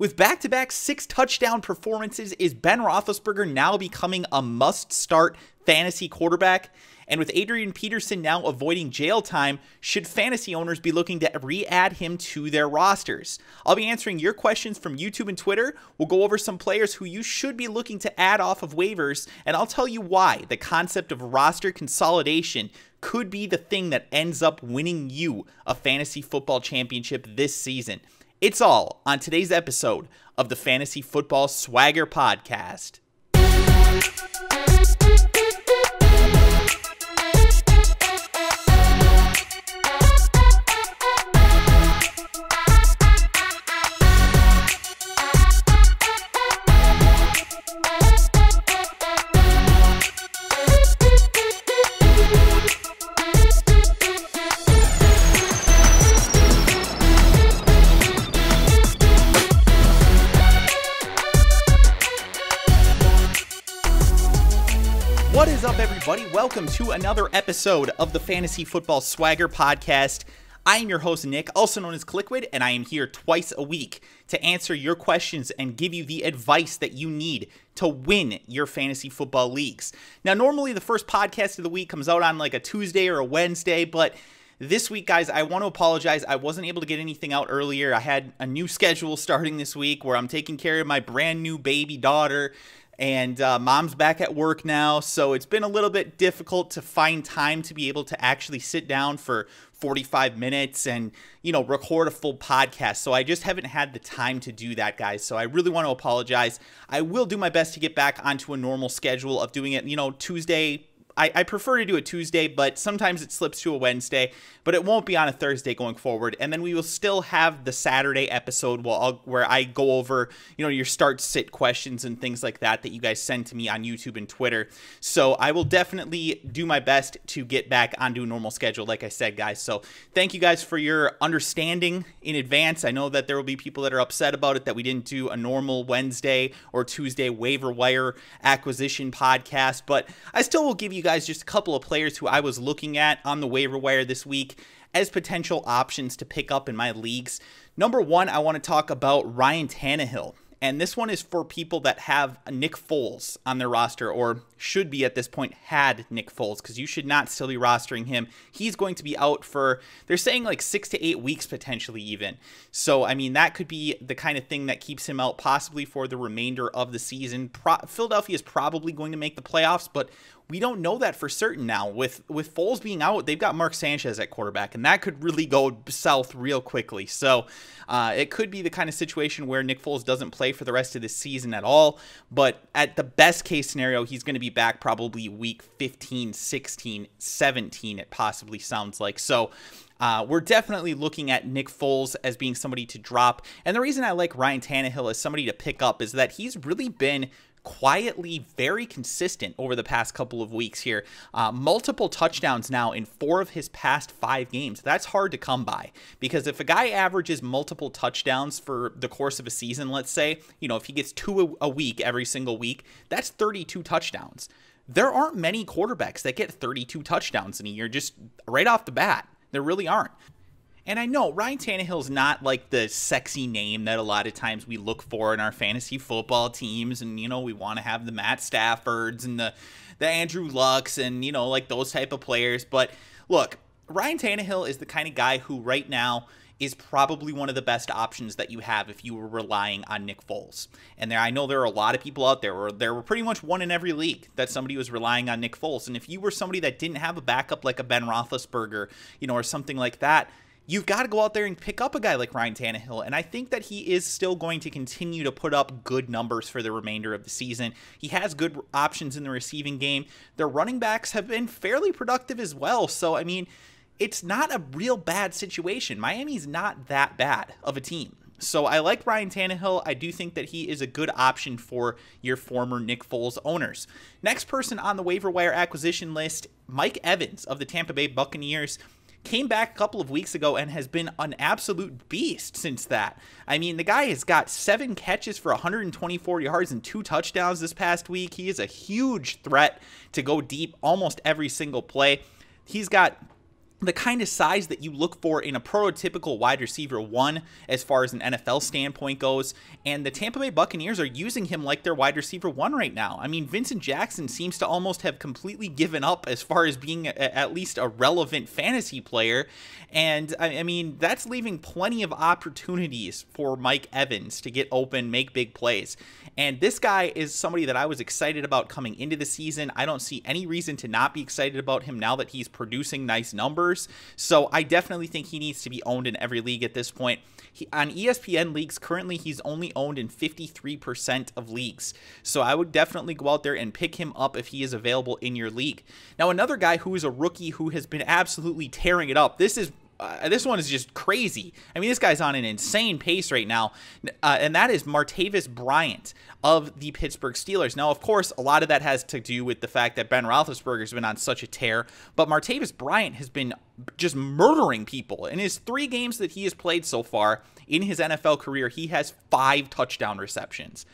With back-to-back 6-touchdown performances, is Ben Roethlisberger now becoming a must-start fantasy quarterback? And with Adrian Peterson now avoiding jail time, should fantasy owners be looking to re-add him to their rosters? I'll be answering your questions from YouTube and Twitter. We'll go over some players who you should be looking to add off of waivers, and I'll tell you why the concept of roster consolidation could be the thing that ends up winning you a fantasy football championship this season. It's all on today's episode of the Fantasy Football Swagger Podcast. What is up, everybody? Welcome to another episode of the Fantasy Football Swagger Podcast. I am your host, Nick, also known as Kliquid, and I am here twice a week to answer your questions and give you the advice that you need to win your fantasy football leagues. Now, normally the first podcast of the week comes out on like a Tuesday or a Wednesday, but this week, guys, I want to apologize. I wasn't able to get anything out earlier. I had a new schedule starting this week where I'm taking care of my brand new baby daughter. And mom's back at work now, so it's been a little bit difficult to find time to be able to actually sit down for 45 minutes and, record a full podcast. So I just haven't had the time to do that, guys. So I really want to apologize. I will do my best to get back onto a normal schedule of doing it, Tuesday. I prefer to do it Tuesday, but sometimes it slips to a Wednesday, but it won't be on a Thursday going forward. And then we will still have the Saturday episode where I go over, your start-sit questions and things like that you guys send to me on YouTube and Twitter. So I will definitely do my best to get back onto a normal schedule, like I said, guys. So thank you guys for your understanding in advance. I know that there will be people that are upset about it that we didn't do a normal Wednesday or Tuesday waiver wire acquisition podcast, but I still will give you guys just a couple of players who I was looking at on the waiver wire this week as potential options to pick up in my leagues. Number one, I want to talk about Ryan Tannehill. And this one is for people that have Nick Foles on their roster, or should be at this point had Nick Foles, because you should not still be rostering him. He's going to be out for, they're saying like 6 to 8 weeks potentially even. So, I mean, that could be the kind of thing that keeps him out possibly for the remainder of the season. Philadelphia is probably going to make the playoffs, but we don't know that for certain now. With Foles being out, they've got Mark Sanchez at quarterback, and that could really go south real quickly. So it could be the kind of situation where Nick Foles doesn't play for the rest of the season at all. But at the best case scenario, he's going to be back probably week 15, 16, 17, it possibly sounds like. So we're definitely looking at Nick Foles as being somebody to drop. And the reason I like Ryan Tannehill as somebody to pick up is that he's really been quietly very consistent over the past couple of weeks here. Multiple touchdowns now in 4 of his past 5 games. That's hard to come by, because if a guy averages multiple touchdowns for the course of a season, let's say, if he gets 2 a week every single week, that's 32 touchdowns. There aren't many quarterbacks that get 32 touchdowns in a year just right off the bat. There really aren't. And I know Ryan Tannehill's not like the sexy name that a lot of times we look for in our fantasy football teams. And, we want to have the Matt Staffords and the Andrew Lucks and, like those type of players. But look, Ryan Tannehill is the kind of guy who right now is probably one of the best options that you have if you were relying on Nick Foles. And I know there are a lot of people out there, or there were pretty much one in every league, that somebody was relying on Nick Foles. And if you were somebody that didn't have a backup like a Ben Roethlisberger, or something like that, you've got to go out there and pick up a guy like Ryan Tannehill, and I think that he is still going to continue to put up good numbers for the remainder of the season. He has good options in the receiving game. Their running backs have been fairly productive as well, so, I mean, it's not a real bad situation. Miami's not that bad of a team. So I like Ryan Tannehill. I do think that he is a good option for your former Nick Foles owners. Next person on the waiver wire acquisition list, Mike Evans of the Tampa Bay Buccaneers. Came back a couple of weeks ago and has been an absolute beast since that. I mean, the guy has got 7 catches for 124 yards and 2 touchdowns this past week. He is a huge threat to go deep almost every single play. He's got the kind of size that you look for in a prototypical wide receiver one as far as an NFL standpoint goes, and the Tampa Bay Buccaneers are using him like their wide receiver one right now. I mean, Vincent Jackson seems to almost have completely given up as far as being at least a relevant fantasy player, and I mean, that's leaving plenty of opportunities for Mike Evans to get open, make big plays. And this guy is somebody that I was excited about coming into the season. I don't see any reason to not be excited about him now that he's producing nice numbers. So I definitely think he needs to be owned in every league at this point. On ESPN leagues, currently he's only owned in 53% of leagues. So I would definitely go out there and pick him up if he is available in your league. Now, another guy who is a rookie who has been absolutely tearing it up. This one is just crazy. I mean, this guy's on an insane pace right now, and that is Martavis Bryant of the Pittsburgh Steelers. Now, of course, a lot of that has to do with the fact that Ben Roethlisberger has been on such a tear, but Martavis Bryant has been just murdering people. In his 3 games that he has played so far in his NFL career, he has 5 touchdown receptions.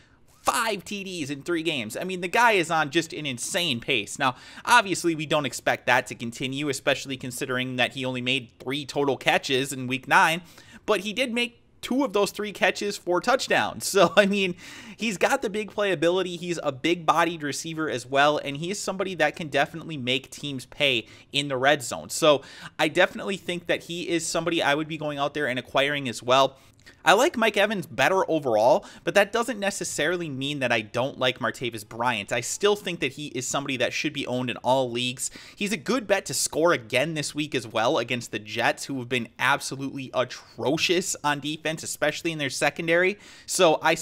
5 TDs in 3 games. I mean, the guy is on just an insane pace. Now, obviously, we don't expect that to continue, especially considering that he only made 3 total catches in week 9, but he did make 2 of those 3 catches for touchdowns. So, I mean, he's got the big playability. He's a big-bodied receiver as well, and he is somebody that can definitely make teams pay in the red zone. So, I definitely think that he is somebody I would be going out there and acquiring as well. I like Mike Evans better overall, but that doesn't necessarily mean that I don't like Martavis Bryant. I still think that he is somebody that should be owned in all leagues. He's a good bet to score again this week as well against the Jets, who have been absolutely atrocious on defense, especially in their secondary. So I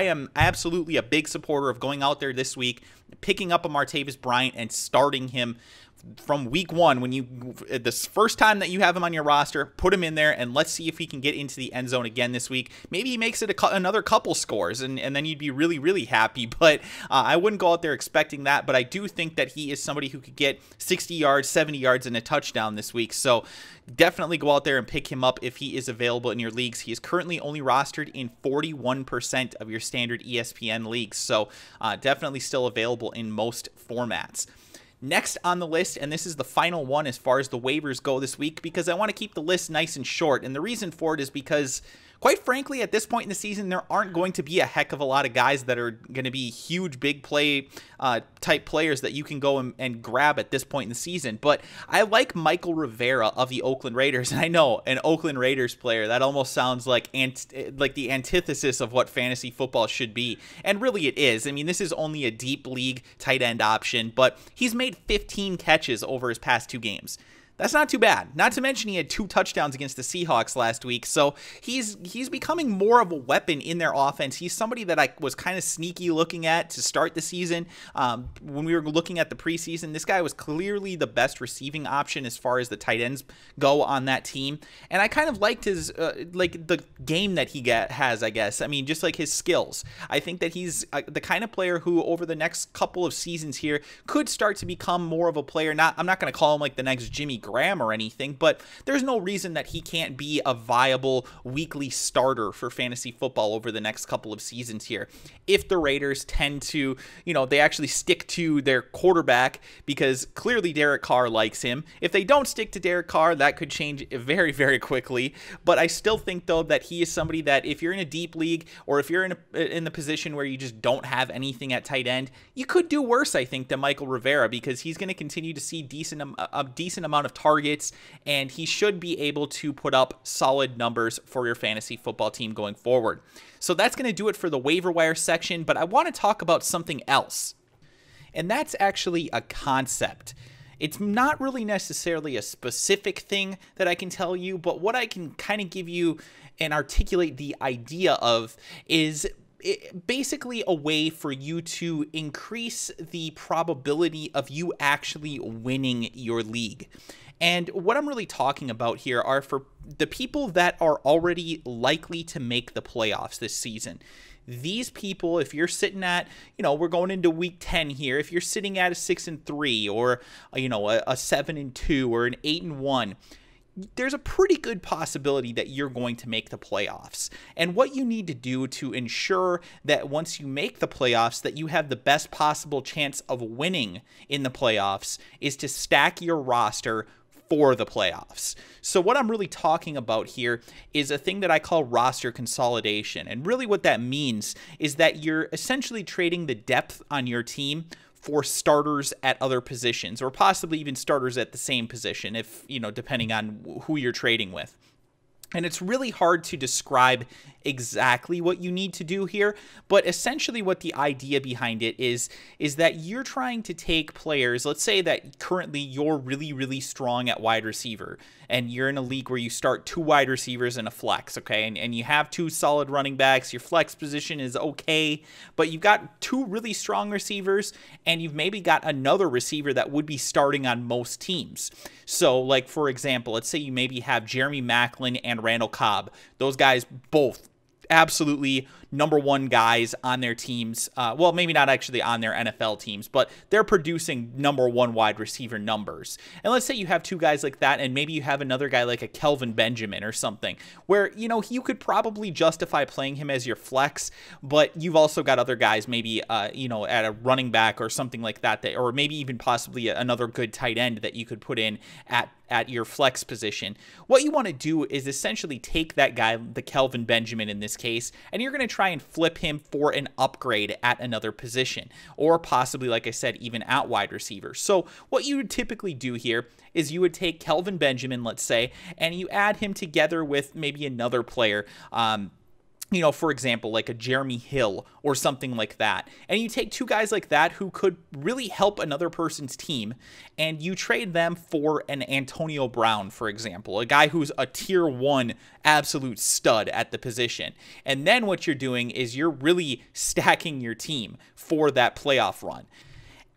am absolutely a big supporter of going out there this week, picking up a Martavis Bryant and starting him from week 1, when this first time that you have him on your roster, put him in there, and let's see if he can get into the end zone again this week. Maybe he makes it another couple scores, and then you'd be really, really happy. But I wouldn't go out there expecting that. But I do think that he is somebody who could get 60 yards, 70 yards, and a touchdown this week. So definitely go out there and pick him up if he is available in your leagues. He is currently only rostered in 41% of your standard ESPN leagues. So definitely still available in most formats. Next on the list, and this is the final one as far as the waivers go this week, because I want to keep the list nice and short. And the reason for it is because, quite frankly, at this point in the season, there aren't going to be a heck of a lot of guys that are going to be huge, big play type players that you can go and grab at this point in the season. But I like Michael Rivera of the Oakland Raiders. And I know, an Oakland Raiders player, that almost sounds like the antithesis of what fantasy football should be. And really it is. I mean, this is only a deep league tight end option, but he's made 15 catches over his past 2 games. That's not too bad. Not to mention he had 2 touchdowns against the Seahawks last week. So he's becoming more of a weapon in their offense. He's somebody that I was kind of sneaky looking at to start the season. When we were looking at the preseason, this guy was clearly the best receiving option as far as the tight ends go on that team. And I kind of liked his the game that he has, I guess. I mean, just like his skills. I think that he's the kind of player who over the next couple of seasons here could start to become more of a player. I'm not going to call him like the next Jimmy Graham or anything, but there's no reason that he can't be a viable weekly starter for fantasy football over the next couple of seasons here. If the Raiders tend to, they actually stick to their quarterback, because clearly Derek Carr likes him. If they don't stick to Derek Carr, that could change very, very quickly. But I still think, though, that he is somebody that if you're in a deep league, or if you're in the position where you just don't have anything at tight end, you could do worse, I think, than Michael Rivera, because he's going to continue to see a decent amount of targets, and he should be able to put up solid numbers for your fantasy football team going forward. So that's going to do it for the waiver wire section, but I want to talk about something else, and that's actually a concept. It's not really necessarily a specific thing that I can tell you, but what I can kind of give you and articulate the idea of is basically a way for you to increase the probability of you actually winning your league. And what I'm really talking about here are for the people that are already likely to make the playoffs this season. These people, if you're sitting at, we're going into week 10 here, if you're sitting at a 6-3 or, a 7-2 or an 8-1, there's a pretty good possibility that you're going to make the playoffs. And what you need to do to ensure that once you make the playoffs, that you have the best possible chance of winning in the playoffs is to stack your roster for the playoffs. So what I'm really talking about here is a thing that I call roster consolidation. And really what that means is that you're essentially trading the depth on your team for starters at other positions, or possibly even starters at the same position, if, you know, depending on who you're trading with. And it's really hard to describe exactly what you need to do here, but essentially what the idea behind it is that you're trying to take players. Let's say that currently you're really strong at wide receiver, and you're in a league where you start 2 wide receivers and a flex, okay? And you have 2 solid running backs. Your flex position is okay, but you've got 2 really strong receivers, and you've maybe got another receiver that would be starting on most teams. So, like, for example, let's say you maybe have Jeremy Maclin and Randall Cobb. Those guys both absolutely #1 guys on their teams. Well, maybe not actually on their NFL teams, but they're producing #1 wide receiver numbers. And let's say you have 2 guys like that, and maybe you have another guy like a Kelvin Benjamin or something, where, you know, you could probably justify playing him as your flex, but you've also got other guys, maybe, you know, at a running back or something like that, or maybe even possibly another good tight end that you could put in at your flex position. What you want to do is essentially take that guy, the Kelvin Benjamin in this case, and you're going to try and flip him for an upgrade at another position, or possibly, like I said, even at wide receiver. So what you would typically do here is you would take Kelvin Benjamin, let's say, and you add him together with maybe another player, you know, for example, like a Jeremy Hill or something like that. And you take 2 guys like that who could really help another person's team, and you trade them for an Antonio Brown, for example, a guy who's a tier 1 absolute stud at the position. And then what you're doing is you're really stacking your team for that playoff run.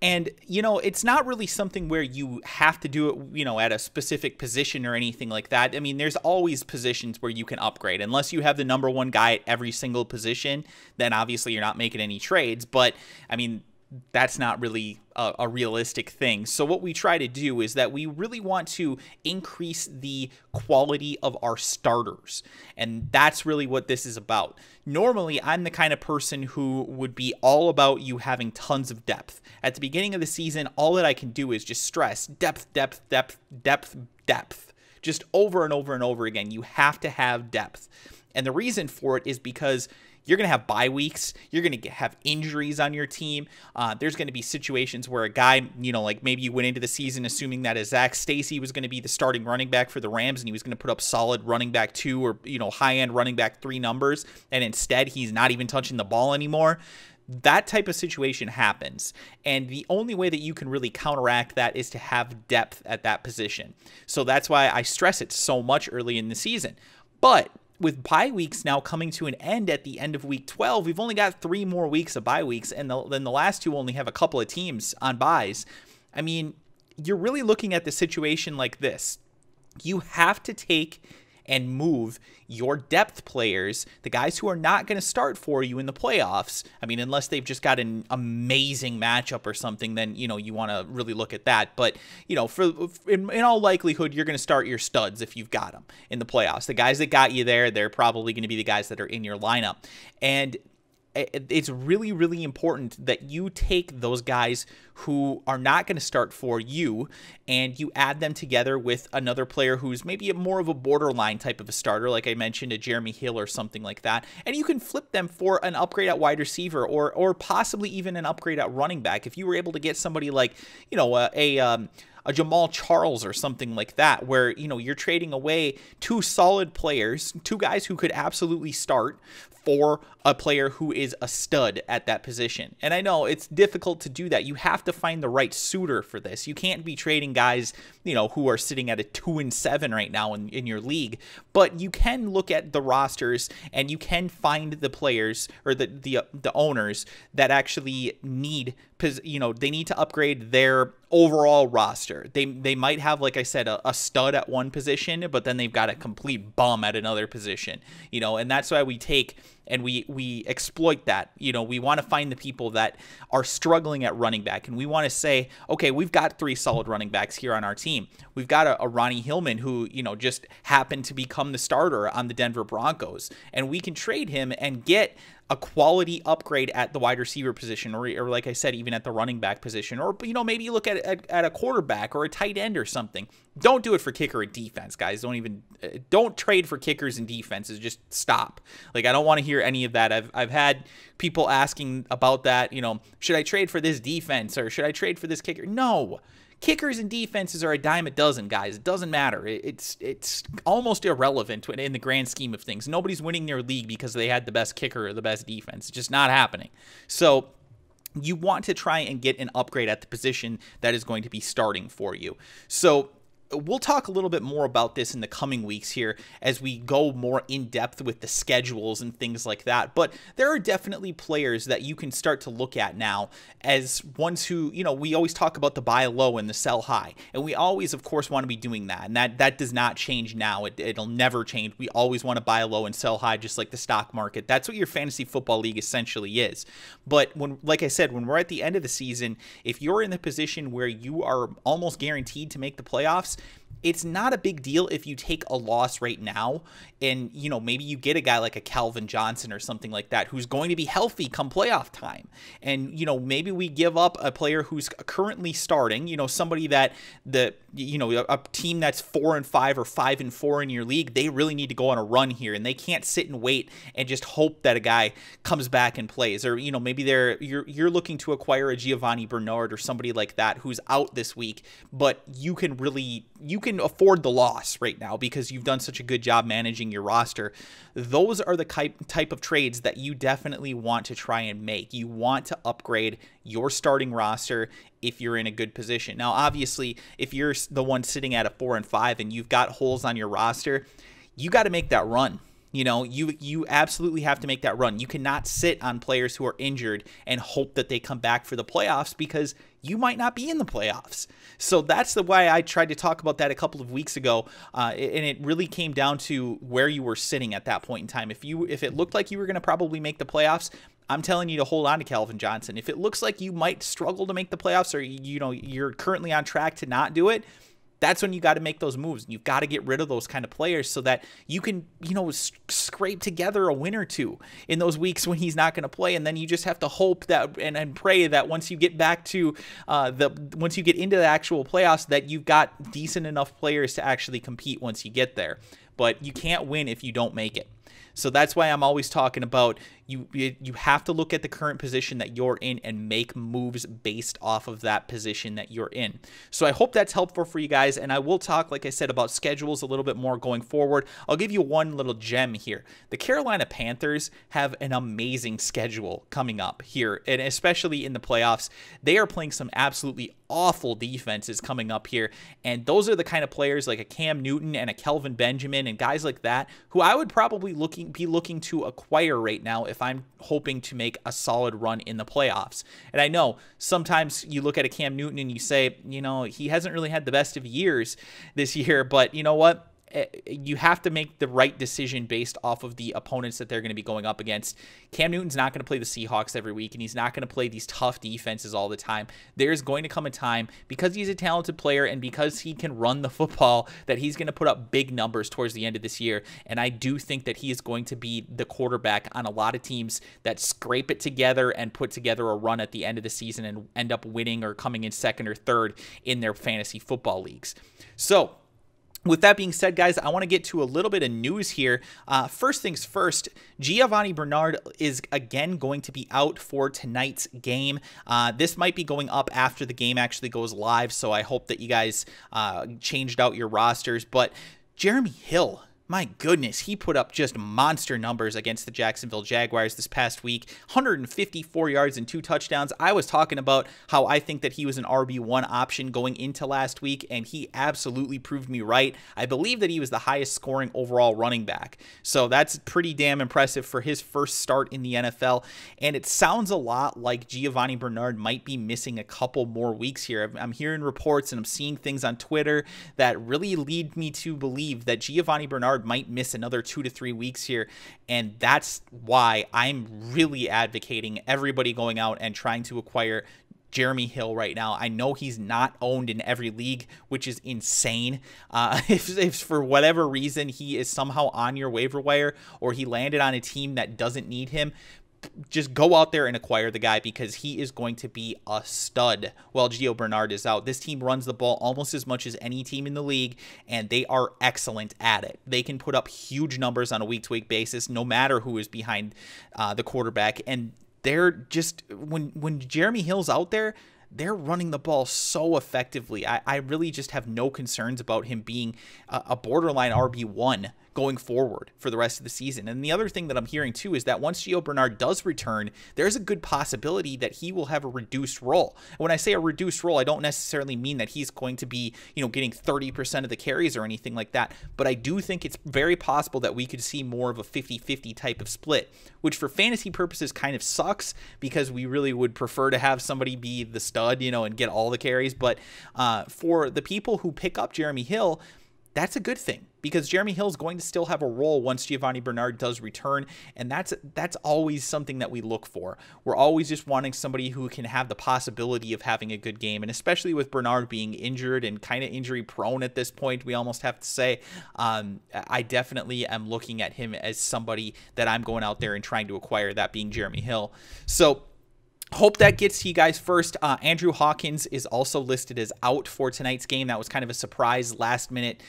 And, you know, it's not really something where you have to do it, you know, at a specific position or anything like that. I mean, there's always positions where you can upgrade. Unless you have the #1 guy at every single position, then obviously you're not making any trades. But, I mean, that's not really a realistic thing. So what we try to do is that we really want to increase the quality of our starters. And that's really what this is about. Normally, I'm the kind of person who would be all about you having tons of depth. At the beginning of the season, all that I can do is just stress depth, depth, depth, depth, depth. Just over and over and over again. You have to have depth. And the reason for it is because you're going to have bye weeks. You're going to have injuries on your team. There's going to be situations where a guy, you know, like maybe you went into the season assuming that Zach Stacy was going to be the starting running back for the Rams, and he was going to put up solid running back 2 or, you know, high-end running back 3 numbers, and instead he's not even touching the ball anymore. That type of situation happens, and the only way that you can really counteract that is to have depth at that position. So that's why I stress it so much early in the season. But with bye weeks now coming to an end at the end of week 12, we've only got 3 more weeks of bye weeks, and then the last 2 only have a couple of teams on byes. I mean, you're really looking at the situation like this. You have to take and move your depth players, the guys who are not going to start for you in the playoffs. I mean, unless they've just got an amazing matchup or something, then, you know, you want to really look at that. But, you know, in all likelihood, you're going to start your studs if you've got them in the playoffs. The guys that got you there, they're probably going to be the guys that are in your lineup. And it's really important that you take those guys who are not going to start for you and you add them together with another player who's maybe more of a borderline type of a starter, like I mentioned, a Jeremy Hill or something like that, and you can flip them for an upgrade at wide receiver or possibly even an upgrade at running back. If you were able to get somebody like, you know, a Jamal Charles or something like that, where, you know, you're trading away 2 solid players, 2 guys who could absolutely start for a player who is a stud at that position. And I know it's difficult to do that. You have to find the right suitor for this. You can't be trading guys, you know, who are sitting at a 2-7 right now in your league, but you can look at the rosters and you can find the players or the owners that actually need, you know, they need to upgrade their overall roster. They might have, like I said, a stud at one position, but then they've got a complete bum at another position, you know, and that's why we take and we exploit that. You know, we want to find the people that are struggling at running back, and we want to say, okay, we've got 3 solid running backs here on our team. We've got a Ronnie Hillman who, you know, just happened to become the starter on the Denver Broncos, and we can trade him and get a quality upgrade at the wide receiver position, or like I said, even at the running back position, or, you know, maybe you look at a quarterback or a tight end or something. Don't do it for kicker and defense, guys. Don't trade for kickers and defenses. Just stop. Like, I don't want to hear any of that. I've had people asking about that. You know, should I trade for this defense or should I trade for this kicker? No. Kickers and defenses are a dime a dozen, guys. It doesn't matter. It's almost irrelevant in the grand scheme of things. Nobody's winning their league because they had the best kicker or the best defense. It's just not happening. So you want to try and get an upgrade at the position that is going to be starting for you. So we'll talk a little bit more about this in the coming weeks here as we go more in depth with the schedules and things like that. But there are definitely players that you can start to look at now as ones who, you know, we always talk about the buy low and the sell high. And we always, of course, want to be doing that. And that does not change now. It'll never change. We always want to buy low and sell high, just like the stock market. That's what your fantasy football league essentially is. But like I said, when we're at the end of the season, if you're in the position where you are almost guaranteed to make the playoffs, it's not a big deal if you take a loss right now and, you know, maybe you get a guy like a Calvin Johnson or something like that who's going to be healthy come playoff time. And, you know, maybe we give up a player who's currently starting, you know, somebody that a team that's 4-5 or 5-4 in your league, they really need to go on a run here, and they can't sit and wait and just hope that a guy comes back and plays. Or, you know, maybe you're looking to acquire a Giovanni Bernard or somebody like that who's out this week, but you can afford the loss right now because you've done such a good job managing your roster. Those are the type of trades that you definitely want to try and make. You want to upgrade your starting roster if you're in a good position. Now, obviously, if you're the one sitting at a 4-5 and you've got holes on your roster, you got to make that run. You know, you absolutely have to make that run. You cannot sit on players who are injured and hope that they come back for the playoffs because you might not be in the playoffs. So that's the way I tried to talk about that a couple of weeks ago, and it really came down to where you were sitting at that point in time. If it looked like you were going to probably make the playoffs, I'm telling you to hold on to Calvin Johnson. If it looks like you might struggle to make the playoffs, or you're currently on track to not do it, that's when you got to make those moves. You've got to get rid of those kind of players so that you can, scrape together a win or two in those weeks when he's not going to play. And then you just have to hope that and pray that once you get back to once you get into the actual playoffs, that you've got decent enough players to actually compete once you get there. But you can't win if you don't make it. So that's why I'm always talking about you have to look at the current position that you're in and make moves based off of that position that you're in. So I hope that's helpful for you guys, and I will talk, like I said, about schedules a little bit more going forward. I'll give you one little gem here. The Carolina Panthers have an amazing schedule coming up here, and especially in the playoffs. They are playing some absolutely awful defenses coming up here, and those are the kind of players like a Cam Newton and a Kelvin Benjamin and guys like that who I would probably be looking to acquire right now if I'm hoping to make a solid run in the playoffs. And I know sometimes you look at a Cam Newton and you say, he hasn't really had the best of years this year, but you know what? You have to make the right decision based off of the opponents that they're going to be going up against. Cam Newton's not going to play the Seahawks every week, and he's not going to play these tough defenses all the time. There's going to come a time, because he's a talented player and because he can run the football, that he's going to put up big numbers towards the end of this year. And I do think that he is going to be the quarterback on a lot of teams that scrape it together and put together a run at the end of the season and end up winning or coming in second or third in their fantasy football leagues. So, with that being said, guys, I want to get to a little bit of news here. First things first, Giovanni Bernard is again going to be out for tonight's game. This might be going up after the game actually goes live, so I hope that you guys changed out your rosters. But Jeremy Hill, my goodness, he put up just monster numbers against the Jacksonville Jaguars this past week. 154 yards and 2 touchdowns. I was talking about how I think that he was an RB1 option going into last week, and he absolutely proved me right. I believe that he was the highest scoring overall running back. So that's pretty damn impressive for his first start in the NFL. And it sounds a lot like Giovanni Bernard might be missing a couple more weeks here. I'm hearing reports and I'm seeing things on Twitter that really lead me to believe that Giovanni Bernard Bernard might miss another 2 to 3 weeks here, and that's why I'm really advocating everybody going out and trying to acquire Jeremy Hill right now. I know he's not owned in every league, which is insane. If for whatever reason he is somehow on your waiver wire or he landed on a team that doesn't need him, just go out there and acquire the guy because he is going to be a stud while Gio Bernard is out. This team runs the ball almost as much as any team in the league, and they are excellent at it. They can put up huge numbers on a week-to-week basis, no matter who is behind the quarterback, and they're just, when Jeremy Hill's out there, they're running the ball so effectively. I really just have no concerns about him being a borderline RB1 going forward for the rest of the season. And the other thing that I'm hearing too is that once Gio Bernard does return, there's a good possibility that he will have a reduced role. When I say a reduced role, I don't necessarily mean that he's going to be, getting 30% of the carries or anything like that, but I do think it's very possible that we could see more of a 50-50 type of split, which for fantasy purposes kind of sucks because we really would prefer to have somebody be the stud, and get all the carries. But for the people who pick up Jeremy Hill, that's a good thing because Jeremy Hill is going to still have a role once Giovanni Bernard does return, and that's always something that we look for. We're always just wanting somebody who can have the possibility of having a good game, and especially with Bernard being injured and kind of injury prone at this point, we almost have to say, I definitely am looking at him as somebody that I'm going out there and trying to acquire, that being Jeremy Hill. So hope that gets to you guys first. Andrew Hawkins is also listed as out for tonight's game. That was kind of a surprise last-minute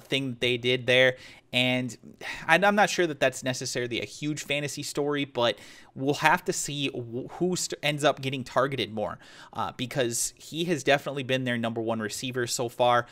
thing that they did there. And I'm not sure that that's necessarily a huge fantasy story, but we'll have to see who ends up getting targeted more because he has definitely been their #1 receiver so far.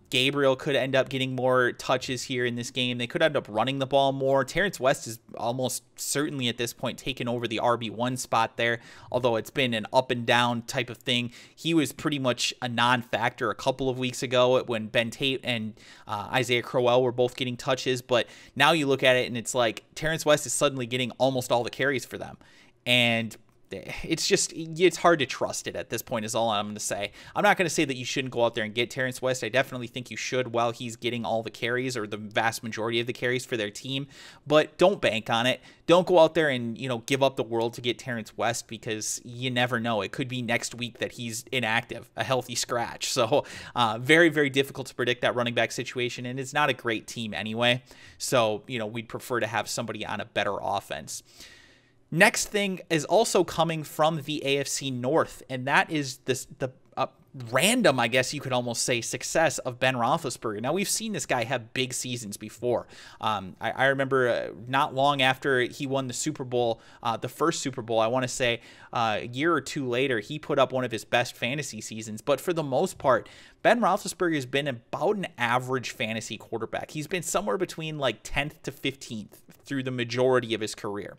Gabriel could end up getting more touches here in this game. They could end up running the ball more. Terrence West is almost certainly at this point taken over the RB1 spot there, although it's been an up and down type of thing. He was pretty much a non-factor a couple of weeks ago when Ben Tate and Isaiah Crowell were both getting touches, but now you look at it and it's like Terrence West is suddenly getting almost all the carries for them, and it's hard to trust it at this point is all I'm going to say. I'm not going to say that you shouldn't go out there and get Terrence West. I definitely think you should while he's getting all the carries or the vast majority of the carries for their team, but don't bank on it. Don't go out there and, give up the world to get Terrence West because you never know. It could be next week that he's inactive, a healthy scratch. So very, very difficult to predict that running back situation, and it's not a great team anyway. So, we'd prefer to have somebody on a better offense. Next thing is also coming from the AFC North, and that is the random, I guess you could almost say, success of Ben Roethlisberger. Now, we've seen this guy have big seasons before. I remember not long after he won the Super Bowl, the first Super Bowl, I want to say a year or two later, he put up one of his best fantasy seasons. But for the most part, Ben Roethlisberger has been about an average fantasy quarterback. He's been somewhere between like 10th to 15th through the majority of his career.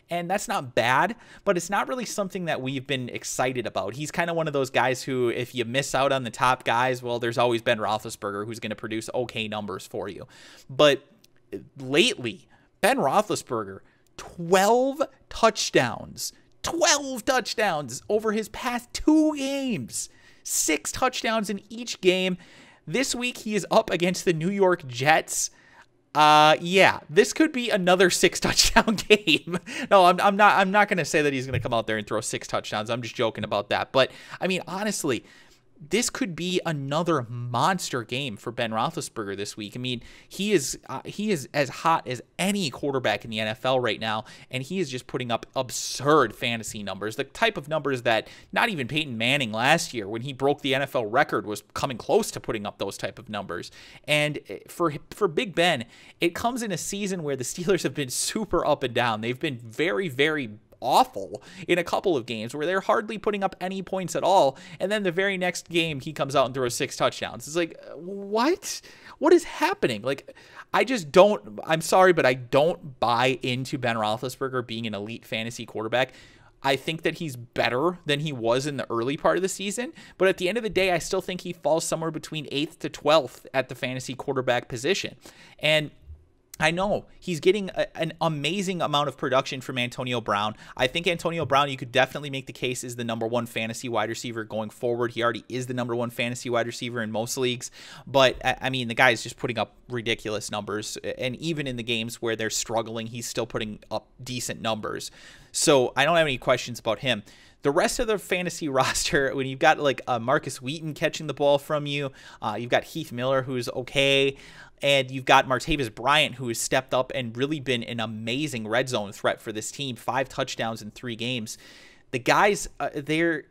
And that's not bad, but it's not really something that we've been excited about. He's kind of one of those guys who, if you miss out on the top guys, well, there's always Ben Roethlisberger who's going to produce okay numbers for you. But lately, Ben Roethlisberger, 12 touchdowns over his past 2 games. 6 touchdowns in each game. This week, he is up against the New York Jets. Yeah, this could be another 6 touchdown game. No, I'm not going to say that he's going to come out there and throw 6 touchdowns. I'm just joking about that. But I mean, honestly, this could be another monster game for Ben Roethlisberger this week. I mean, he is as hot as any quarterback in the NFL right now, and he is just putting up absurd fantasy numbers, the type of numbers that not even Peyton Manning last year, when he broke the NFL record, was coming close to putting up those type of numbers. And for Big Ben, it comes in a season where the Steelers have been super up and down. They've been very, very awful in a couple of games where they're hardly putting up any points at all, and then the very next game he comes out and throws 6 touchdowns. It's like, what is happening? Like, I'm sorry, but I don't buy into Ben Roethlisberger being an elite fantasy quarterback. I think that he's better than he was in the early part of the season, but at the end of the day, I still think he falls somewhere between 8th to 12th at the fantasy quarterback position. And I know he's getting an amazing amount of production from Antonio Brown. I think Antonio Brown, you could definitely make the case, is the #1 fantasy wide receiver going forward. He already is the #1 fantasy wide receiver in most leagues. But, I mean, the guy is just putting up ridiculous numbers. And even in the games where they're struggling, he's still putting up decent numbers. So I don't have any questions about him. The rest of the fantasy roster, when you've got like Marcus Wheaton catching the ball from you, you've got Heath Miller, who's okay, and you've got Martavis Bryant, who has stepped up and really been an amazing red zone threat for this team. 5 touchdowns in 3 games. The guys, they're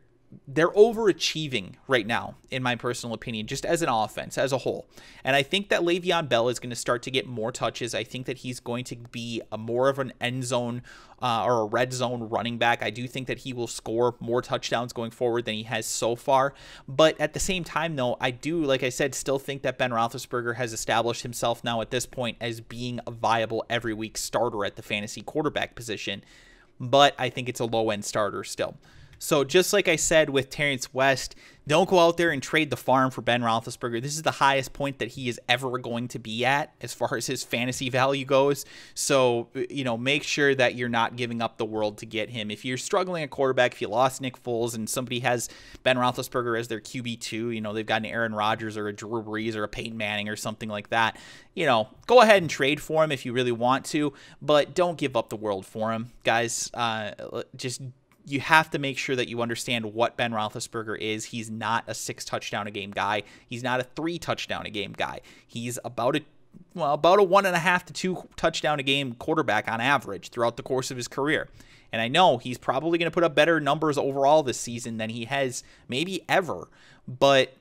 overachieving right now, in my personal opinion, just as an offense, as a whole. And I think that Le'Veon Bell is going to start to get more touches. I think that he's going to be more of an end zone or a red zone running back. I do think that he will score more touchdowns going forward than he has so far. But at the same time, though, I do, like I said, still think that Ben Roethlisberger has established himself now at this point as being a viable every week starter at the fantasy quarterback position. But I think it's a low-end starter still. So just like I said with Terrence West, don't go out there and trade the farm for Ben Roethlisberger. This is the highest point that he is ever going to be at as far as his fantasy value goes. So, make sure that you're not giving up the world to get him. If you're struggling at quarterback, if you lost Nick Foles and somebody has Ben Roethlisberger as their QB2, they've got an Aaron Rodgers or a Drew Brees or a Peyton Manning or something like that, go ahead and trade for him if you really want to, but don't give up the world for him, guys. You have to make sure that you understand what Ben Roethlisberger is. He's not a 6 touchdown a game guy. He's not a 3 touchdown a game guy. He's about a 1.5 to 2 touchdown a game quarterback on average throughout the course of his career. And I know he's probably going to put up better numbers overall this season than he has maybe ever. But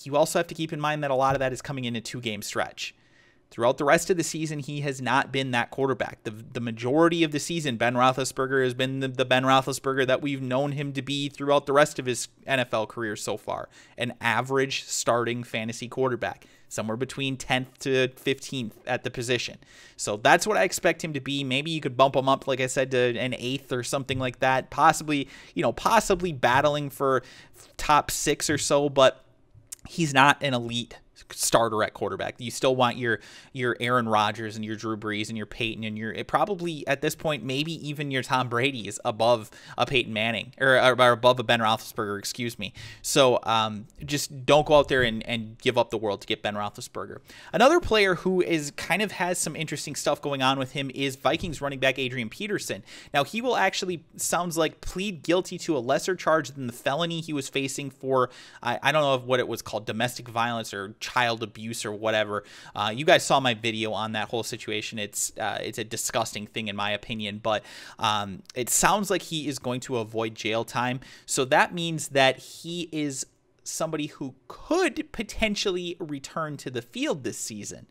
you also have to keep in mind that a lot of that is coming in a 2-game stretch. Throughout the rest of the season, he has not been that quarterback. The majority of the season, Ben Roethlisberger has been the Ben Roethlisberger that we've known him to be throughout the rest of his NFL career so far. An average starting fantasy quarterback, somewhere between 10th to 15th at the position. So that's what I expect him to be. Maybe you could bump him up, like I said, to an 8th or something like that. Possibly battling for top 6 or so, but he's not an elite starter at quarterback. You still want your Aaron Rodgers and your Drew Brees and your Peyton and your probably at this point maybe even your Tom Brady is above a Peyton Manning or above a Ben Roethlisberger, excuse me. So just don't go out there and give up the world to get Ben Roethlisberger. Another player who has some interesting stuff going on with him is Vikings running back Adrian Peterson. Now he will actually, sounds like, plead guilty to a lesser charge than the felony he was facing for I don't know what it was called, domestic violence or child abuse or whatever. You guys saw my video on that whole situation. It's a disgusting thing in my opinion, but it sounds like he is going to avoid jail time. So that means that he is somebody who could potentially return to the field this season.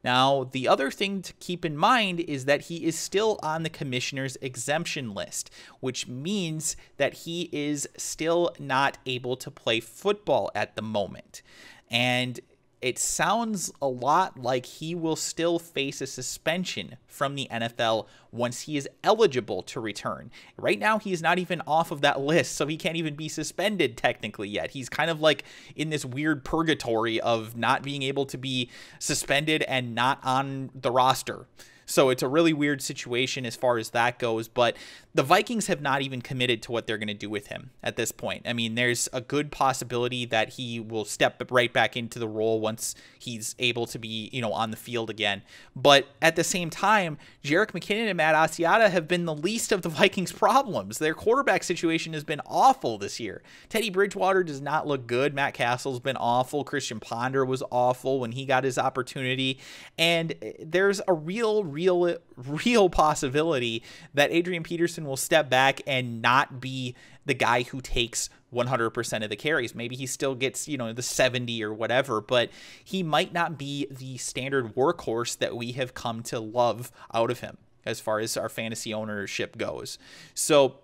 Now, the other thing to keep in mind is that he is still on the commissioner's exemption list, which means that he is still not able to play football at the moment. And it sounds a lot like he will still face a suspension from the NFL once he is eligible to return. Right now, he is not even off of that list, so he can't even be suspended technically yet. He's kind of like in this weird purgatory of not being able to be suspended and not on the roster. So it's a really weird situation as far as that goes, but the Vikings have not even committed to what they're going to do with him at this point. I mean, there's a good possibility that he will step right back into the role once he's able to be, on the field again. But at the same time, Jerick McKinnon and Matt Asiata have been the least of the Vikings' problems. Their quarterback situation has been awful this year. Teddy Bridgewater does not look good. Matt Castle's been awful. Christian Ponder was awful when he got his opportunity. And there's a real possibility that Adrian Peterson will step back and not be the guy who takes 100% of the carries. Maybe he still gets, the 70 or whatever, but he might not be the standard workhorse that we have come to love out of him as far as our fantasy ownership goes. So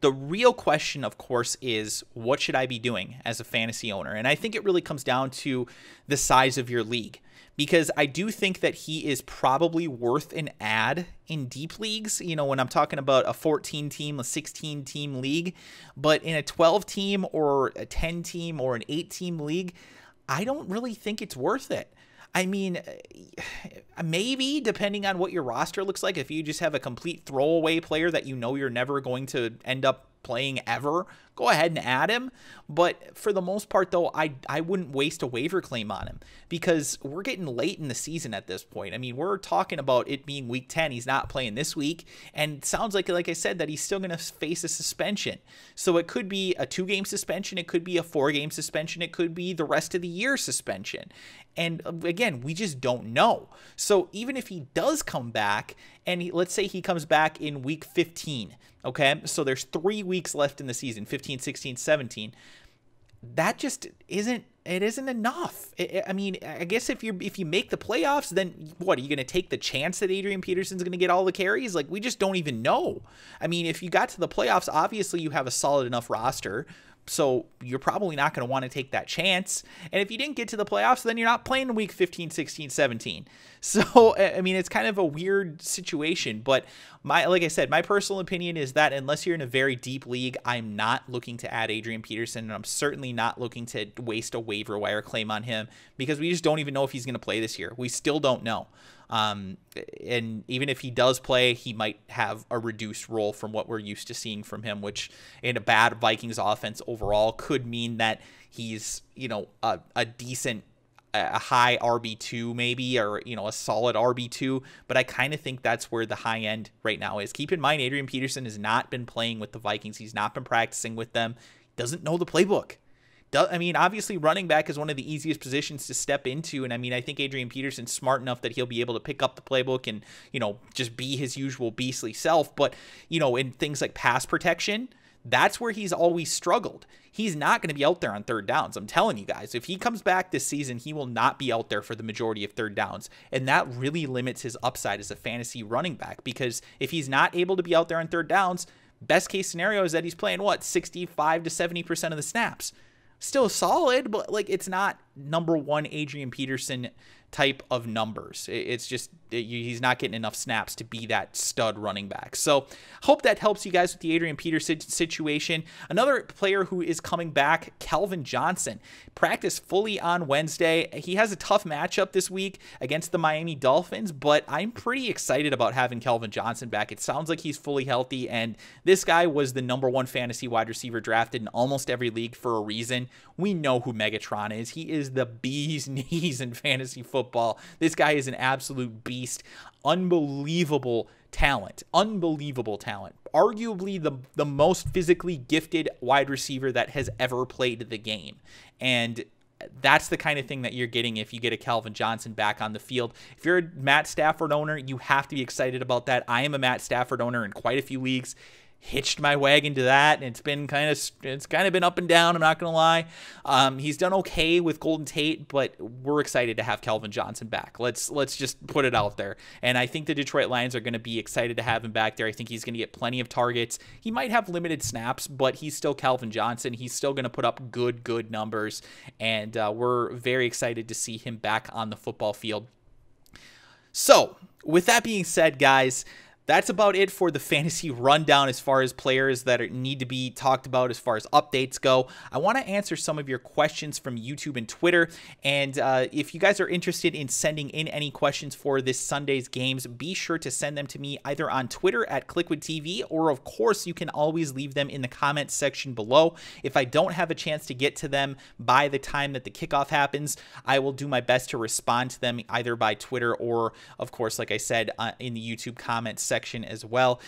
the real question, of course, is what should I be doing as a fantasy owner? And I think it really comes down to the size of your league, because I do think that he is probably worth an add in deep leagues, when I'm talking about a 14-team, a 16-team league. But in a 12-team or a 10-team or an 8-team league, I don't really think it's worth it. I mean, maybe depending on what your roster looks like, if you just have a complete throwaway player that you know you're never going to end up playing ever, go ahead and add him. But for the most part, though, I wouldn't waste a waiver claim on him because we're getting late in the season at this point. I mean, we're talking about it being week 10. He's not playing this week. And it sounds like I said, that he's still going to face a suspension. So it could be a 2-game suspension. It could be a 4-game suspension. It could be the rest of the year suspension. And again, we just don't know. So even if he does come back, and let's say he comes back in week 15, okay? So there's 3 weeks left in the season, 15, 16, 17. That just isn't enough. I mean, I guess if you make the playoffs, then what, are you going to take the chance that Adrian Peterson's going to get all the carries? Like, we just don't even know. I mean, if you got to the playoffs, obviously you have a solid enough roster, so you're probably not going to want to take that chance. And if you didn't get to the playoffs, then you're not playing in week 15, 16, 17. So, I mean, it's kind of a weird situation. But like I said, my personal opinion is that unless you're in a very deep league, I'm not looking to add Adrian Peterson. And I'm certainly not looking to waste a waiver wire claim on him because we just don't even know if he's going to play this year. We still don't know. And even if he does play, he might have a reduced role from what we're used to seeing from him, which in a bad Vikings offense overall could mean that he's, a decent, a high RB2 maybe, or, a solid RB2. But I kind of think that's where the high end right now is. Keep in mind, Adrian Peterson has not been playing with the Vikings. He's not been practicing with them. He doesn't know the playbook. I mean, obviously running back is one of the easiest positions to step into. And I mean, I think Adrian Peterson's smart enough that he'll be able to pick up the playbook and, just be his usual beastly self. But, in things like pass protection, that's where he's always struggled. He's not going to be out there on third downs. I'm telling you guys, if he comes back this season, he will not be out there for the majority of third downs. And that really limits his upside as a fantasy running back, because if he's not able to be out there on third downs, best case scenario is that he's playing 65 to 70% of the snaps. Still solid, but it's not number one Adrian Peterson type of numbers. It's just he's not getting enough snaps to be that stud running back. So hope that helps you guys with the Adrian Peterson situation. Another player who is coming back, Calvin Johnson, practiced fully on Wednesday. He has a tough matchup this week against the Miami Dolphins, but I'm pretty excited about having Calvin Johnson back. It sounds like he's fully healthy, and this guy was the number one fantasy wide receiver drafted in almost every league for a reason. We know who Megatron is. He is the bee's knees in fantasy football. This guy is an absolute beast. Unbelievable talent. Arguably the most physically gifted wide receiver that has ever played the game. And that's the kind of thing that you're getting if you get a Calvin Johnson back on the field. If you're a Matt Stafford owner, you have to be excited about that. I am a Matt Stafford owner in quite a few leagues. Hitched my wagon to that, and it's kind of been up and down. I'm not gonna lie. He's done okay with Golden Tate, but we're excited to have Calvin Johnson back. Let's just put it out there. And I think the Detroit Lions are going to be excited to have him back there. I think he's going to get plenty of targets. He might have limited snaps, but he's still Calvin Johnson. He's still going to put up good numbers, and we're very excited to see him back on the football field. So, with that being said, guys, that's about it for the fantasy rundown as far as players that need to be talked about as far as updates go. I want to answer some of your questions from YouTube and Twitter. And if you guys are interested in sending in any questions for this Sunday's games, be sure to send them to me either on Twitter at Kliquid TV, or of course you can always leave them in the comments section below. If I don't have a chance to get to them by the time that the kickoff happens, I will do my best to respond to them either by Twitter or, of course, like I said, in the YouTube comments section as well.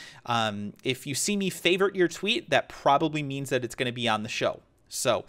If you see me favorite your tweet, that probably means that it's going to be on the show. So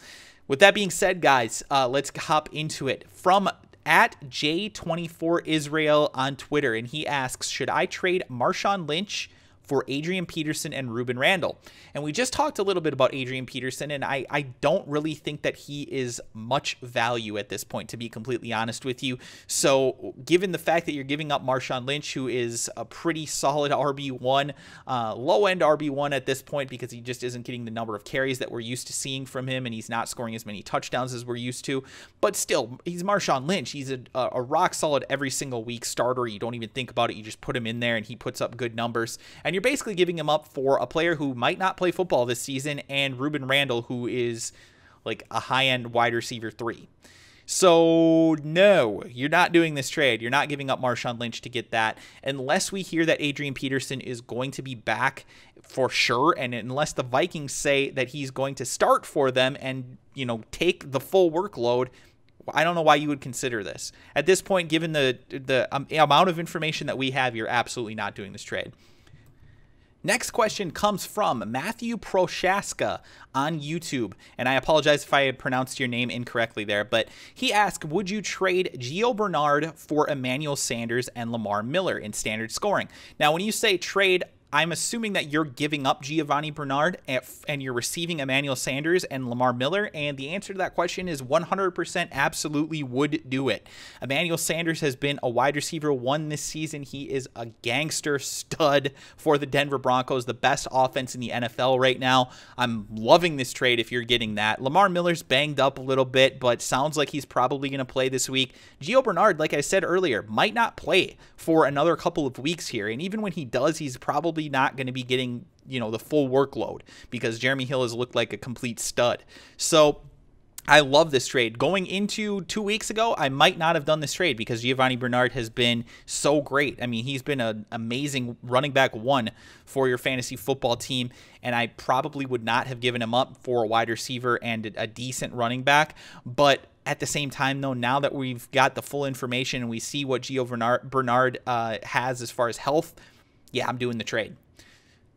with that being said, guys, let's hop into it. From at J24Israel on Twitter, and he asks, should I trade Marshawn Lynch for Adrian Peterson and Ruben Randle? And we just talked a little bit about Adrian Peterson, and I don't really think that he is much value at this point, to be completely honest with you. So given the fact that you're giving up Marshawn Lynch, who is a pretty solid RB1, low-end RB1 at this point, because he just isn't getting the number of carries that we're used to seeing from him, and he's not scoring as many touchdowns as we're used to. But still, he's Marshawn Lynch. He's a rock-solid every single week starter. You don't even think about it. You just put him in there, and he puts up good numbers. And you're basically giving him up for a player who might not play football this season, and Ruben Randle, who is like a high-end wide receiver 3. So, no, you're not doing this trade. You're not giving up Marshawn Lynch to get that unless we hear that Adrian Peterson is going to be back for sure, and unless the Vikings say that he's going to start for them and, take the full workload. I don't know why you would consider this. At this point, given the amount of information that we have, you're absolutely not doing this trade. Next question comes from Matthew Prochaska on YouTube, and I apologize if I pronounced your name incorrectly there, but he asked, would you trade Gio Bernard for Emmanuel Sanders and Lamar Miller in standard scoring? Now, when you say trade, I'm assuming that you're giving up Giovanni Bernard and you're receiving Emmanuel Sanders and Lamar Miller, and the answer to that question is 100% absolutely would do it. Emmanuel Sanders has been a wide receiver 1 this season. He is a gangster stud for the Denver Broncos, the best offense in the NFL right now. I'm loving this trade if you're getting that. Lamar Miller's banged up a little bit, but sounds like he's probably going to play this week. Gio Bernard, like I said earlier, might not play for another couple of weeks here, and even when he does, he's probably not going to be getting, the full workload because Jeremy Hill has looked like a complete stud. So I love this trade. Going into 2 weeks ago, I might not have done this trade because Giovanni Bernard has been so great. I mean, he's been an amazing running back 1 for your fantasy football team, and I probably would not have given him up for a wide receiver and a decent running back. But at the same time, though, now that we've got the full information and we see what Gio Bernard has as far as health, yeah, I'm doing the trade.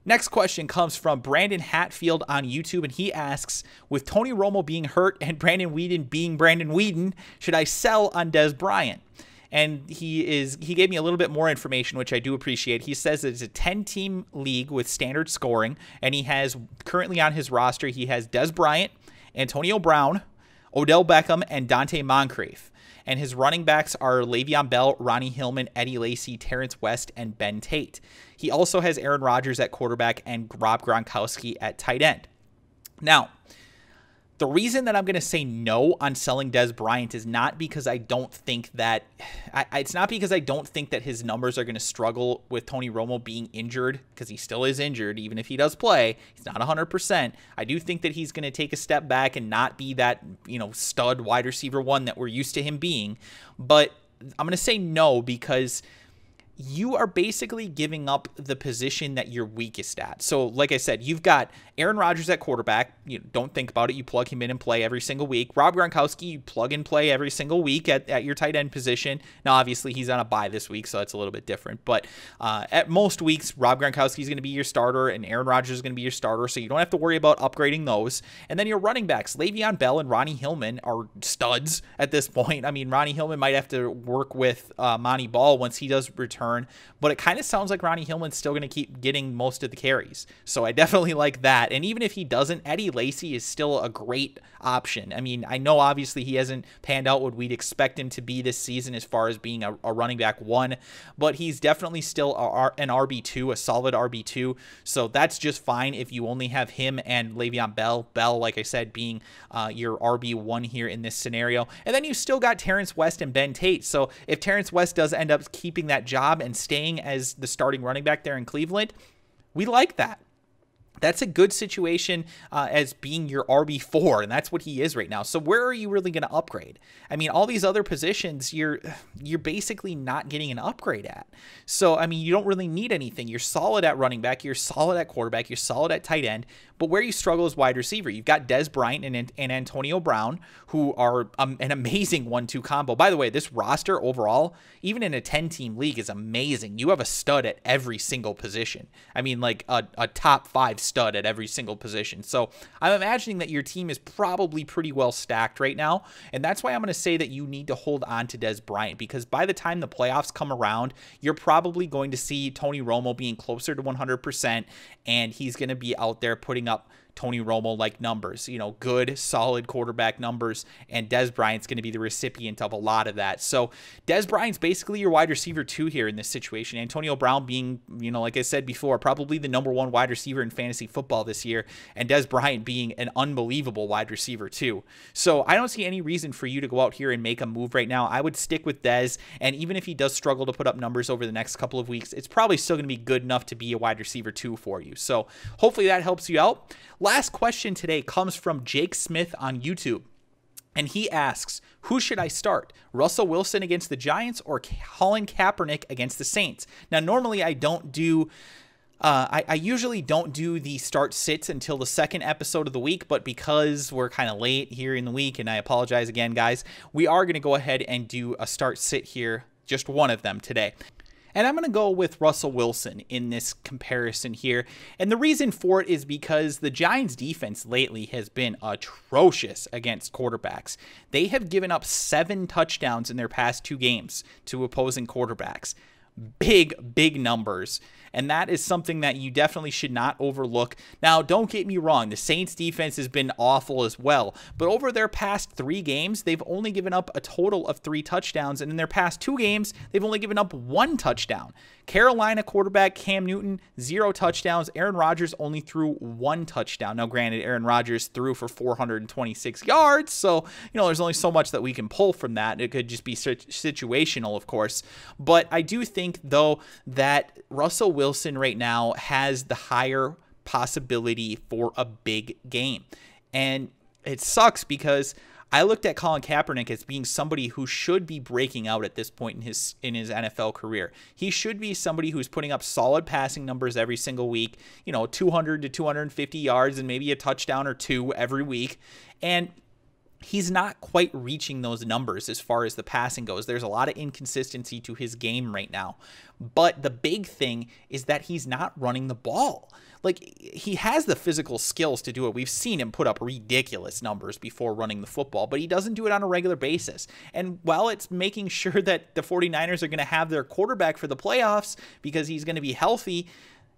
Next question comes from Brandon Hatfield on YouTube, and he asks, with Tony Romo being hurt and Brandon Weeden being Brandon Weeden, should I sell on Dez Bryant? And he gave me a little bit more information, which I do appreciate. He says it's a 10-team league with standard scoring, and he has currently on his roster, he has Dez Bryant, Antonio Brown, Odell Beckham, and Dante Moncrief. And his running backs are Le'Veon Bell, Ronnie Hillman, Eddie Lacy, Terrence West, and Ben Tate. He also has Aaron Rodgers at quarterback and Rob Gronkowski at tight end. Now, the reason that I'm going to say no on selling Dez Bryant is not because I don't think that it's not because I don't think that his numbers are going to struggle with Tony Romo being injured, because he still is injured. Even if he does play, he's not 100%. I do think that he's going to take a step back and not be that, stud wide receiver 1 that we're used to him being. But I'm going to say no because you are basically giving up the position that you're weakest at. So, like I said, you've got Aaron Rodgers at quarterback. You don't think about it. You plug him in and play every single week. Rob Gronkowski, you plug and play every single week at your tight end position. Now, obviously, he's on a bye this week, so that's a little bit different. But at most weeks, Rob Gronkowski is going to be your starter, and Aaron Rodgers is going to be your starter, so you don't have to worry about upgrading those. And then your running backs, Le'Veon Bell and Ronnie Hillman, are studs at this point. I mean, Ronnie Hillman might have to work with Monty Ball once he does return, but it kind of sounds like Ronnie Hillman's still going to keep getting most of the carries. So I definitely like that. And even if he doesn't, Eddie Lacy is still a great option. I mean, I know obviously he hasn't panned out what we'd expect him to be this season as far as being a running back 1, but he's definitely still an RB2, a solid RB2. So that's just fine if you only have him and Le'Veon Bell. Bell, like I said, being your RB1 here in this scenario. And then you still got Terrence West and Ben Tate. So if Terrence West does end up keeping that job and staying as the starting running back there in Cleveland, we like that. That's a good situation as being your RB4, and that's what he is right now. So where are you really going to upgrade? I mean, all these other positions, you're basically not getting an upgrade at. So, I mean, you don't really need anything. You're solid at running back. You're solid at quarterback. You're solid at tight end. But where you struggle is wide receiver. You've got Dez Bryant and Antonio Brown, who are an amazing 1-2 combo. By the way, this roster overall, even in a 10-team league, is amazing. You have a stud at every single position. I mean, like a top 5 stud at every single position. So I'm imagining that your team is probably pretty well stacked right now. And that's why I'm going to say that you need to hold on to Dez Bryant, because by the time the playoffs come around, you're probably going to see Tony Romo being closer to 100%, and he's going to be out there putting up Tony Romo-like numbers, good, solid quarterback numbers, and Dez Bryant's going to be the recipient of a lot of that. So Dez Bryant's basically your wide receiver 2 here in this situation. Antonio Brown being, like I said before, probably the number 1 wide receiver in fantasy football this year, and Dez Bryant being an unbelievable wide receiver too. So I don't see any reason for you to go out here and make a move right now. I would stick with Dez, and even if he does struggle to put up numbers over the next couple of weeks, it's probably still going to be good enough to be a wide receiver 2 for you. So hopefully that helps you out. Last question today comes from Jake Smith on YouTube. And he asks, who should I start? Russell Wilson against the Giants or Colin Kaepernick against the Saints? Now, normally I don't do I usually don't do the start sits until the second episode of the week, but because we're kind of late here in the week, and I apologize again, guys, we are going to go ahead and do a start sit here, just one of them today. And I'm going to go with Russell Wilson in this comparison here. And the reason for it is because the Giants defense lately has been atrocious against quarterbacks. They have given up 7 touchdowns in their past 2 games to opposing quarterbacks. Big numbers. And that is something that you definitely should not overlook. Now, don't get me wrong. The Saints defense has been awful as well. But over their past 3 games, they've only given up a total of 3 touchdowns. And in their past 2 games, they've only given up 1 touchdown. Carolina quarterback Cam Newton, 0 touchdowns. Aaron Rodgers only threw 1 touchdown. Now, granted, Aaron Rodgers threw for 426 yards. So, there's only so much that we can pull from that. It could just be situational, of course. But I do think, though, that Russell Wilson right now has the higher possibility for a big game. And it sucks because I looked at Colin Kaepernick as being somebody who should be breaking out at this point in his NFL career. He should be somebody who's putting up solid passing numbers every single week, 200 to 250 yards and maybe a touchdown or 2 every week. And he's not quite reaching those numbers as far as the passing goes. There's a lot of inconsistency to his game right now. But the big thing is that he's not running the ball. Like, he has the physical skills to do it. We've seen him put up ridiculous numbers before running the football, but he doesn't do it on a regular basis. And while it's making sure that the 49ers are going to have their quarterback for the playoffs because he's going to be healthy,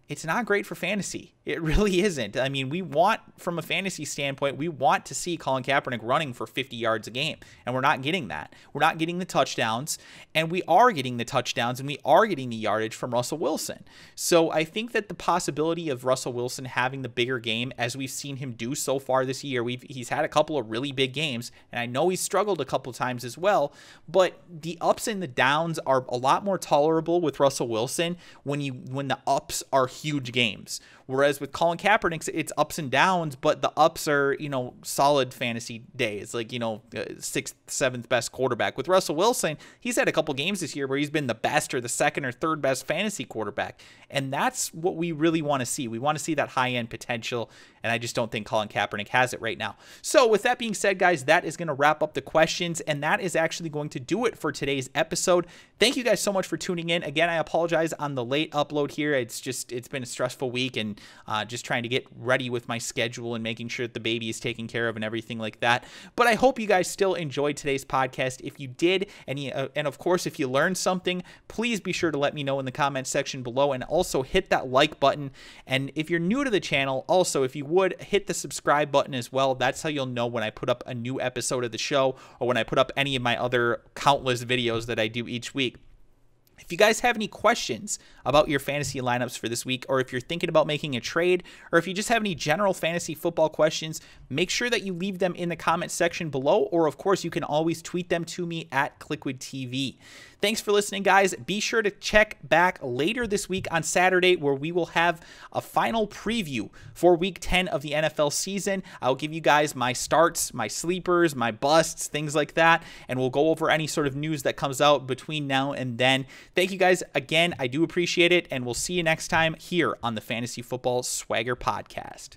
it's not great for fantasy. It really isn't. I mean, we want, from a fantasy standpoint, we want to see Colin Kaepernick running for 50 yards a game, and we're not getting that. We're not getting the touchdowns, and we are getting the touchdowns, and we are getting the yardage from Russell Wilson. So I think that the possibility of Russell Wilson having the bigger game, as we've seen him do so far this year, he's had a couple of really big games, and I know he's struggled a couple times as well, but the ups and the downs are a lot more tolerable with Russell Wilson when the ups are huge games. Whereas with Colin Kaepernick, it's ups and downs, but the ups are, solid fantasy days, like, 6th, 7th best quarterback. With Russell Wilson, he's had a couple games this year where he's been the best or the 2nd or 3rd best fantasy quarterback. And that's what we really want to see. We want to see that high-end potential, and I just don't think Colin Kaepernick has it right now. So with that being said, guys, that is going to wrap up the questions, and that is actually going to do it for today's episode. Thank you guys so much for tuning in. Again, I apologize on the late upload here. It's been a stressful week, and just trying to get ready with my schedule and making sure that the baby is taken care of and everything like that. But I hope you guys still enjoyed today's podcast. If you did, and of course, if you learned something, please be sure to let me know in the comments section below, and also hit that like button. And if you're new to the channel, also, if you would, hit the subscribe button as well. That's how you'll know when I put up a new episode of the show or when I put up any of my other countless videos that I do each week. If you guys have any questions about your fantasy lineups for this week, or if you're thinking about making a trade, or if you just have any general fantasy football questions, make sure that you leave them in the comment section below, or of course you can always tweet them to me at Kliquid TV. Thanks for listening, guys. Be sure to check back later this week on Saturday, where we will have a final preview for Week 10 of the NFL season. I'll give you guys my starts, my sleepers, my busts, things like that, and we'll go over any sort of news that comes out between now and then. Thank you guys again. I do appreciate it, and we'll see you next time here on the Fantasy Football Swagger Podcast.